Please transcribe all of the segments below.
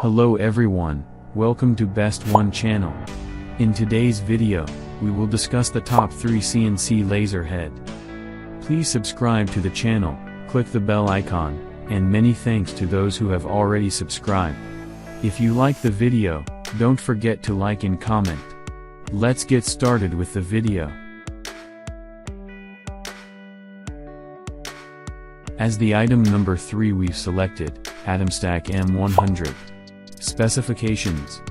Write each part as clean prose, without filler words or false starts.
Hello everyone, welcome to Best One channel. In today's video, we will discuss the top 3 CNC Laser Head. Please subscribe to the channel, click the bell icon, and many thanks to those who have already subscribed. If you like the video, don't forget to like and comment. Let's get started with the video. As the item number 3 we've selected, AtomStack M100. Specifications.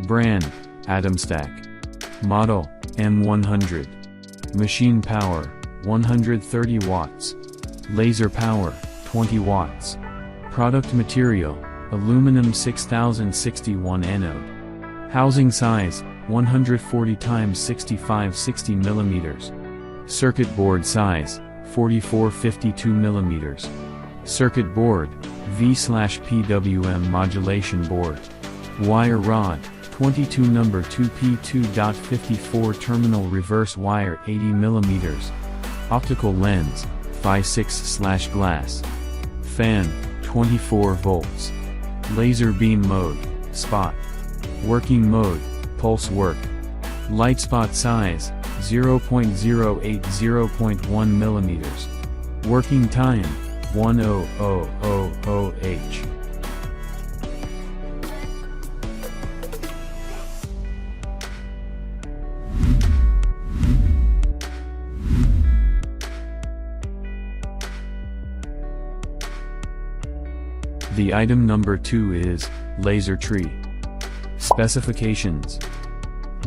Brand, AtomStack. Model, M100. Machine power, 130 watts. Laser power, 20 watts. Product material, aluminum 6061 anode. Housing size, 140 x 6560 mm. Circuit board size, 4452 mm. Circuit board, V/PWM modulation board. Wire rod, 22 number 2P2.54 terminal reverse wire 80 mm. Optical lens, Phi6/glass. Fan, 24 volts. Laser beam mode, spot. Working mode, pulse work. Light spot size, 0.08 0.1 mm. Working time, 10000H. The item number 2 is Laser Tree. Specifications.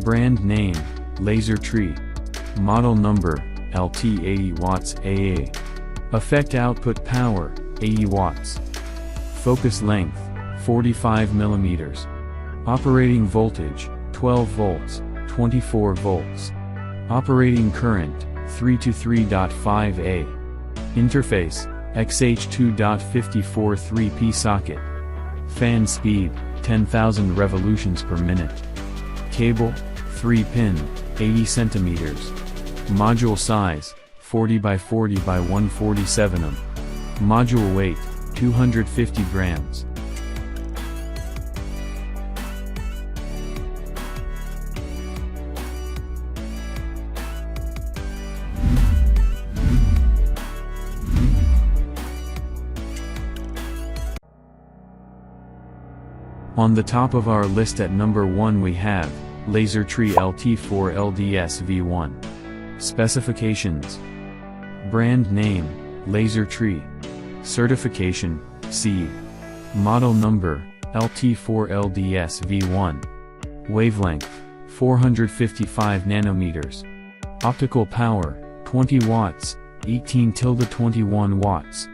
Brand name, Laser Tree. Model number, LT 80 watts AA. Effect output power, 80 watts. Focus length, 45 mm. Operating voltage, 12 volts, 24 volts. Operating current, 3 to 3.5 A. Interface, XH2.54 3P socket. Fan speed, 10,000 revolutions per minute. Cable, 3 pin, 80 centimeters. Module size, 40 by 40 by 147 mm. Module weight, 250 grams. On the top of our list at number 1 we have Laser Tree LT4 LDS V1. Specifications. Brand name, Laser Tree. Certification, C. Model number, LT4 LDS V1. Wavelength, 455 nanometers. Optical power, 20 watts, 18-21 watts.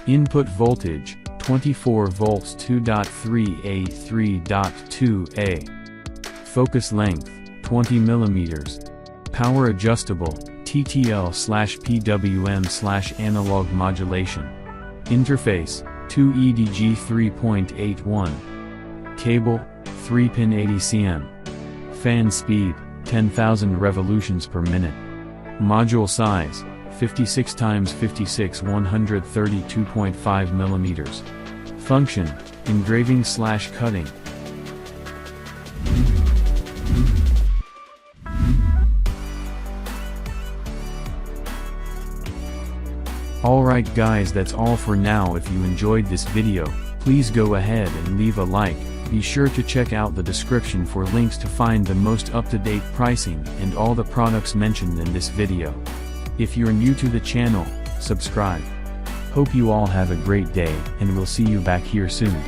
Input voltage, 24 volts 2.3A 3.2A. Focus length, 20 mm. Power adjustable, TTL/PWM/analog modulation. Interface, 2EDG 3.81. Cable, 3-pin 80 cm. Fan speed, 10,000 revolutions per minute. Module size, 56 x 56 132.5 mm. Function, engraving/cutting. Alright guys, that's all for now. If you enjoyed this video, please go ahead and leave a like. Be sure to check out the description for links to find the most up-to-date pricing and all the products mentioned in this video. If you're new to the channel, subscribe. Hope you all have a great day, and we'll see you back here soon.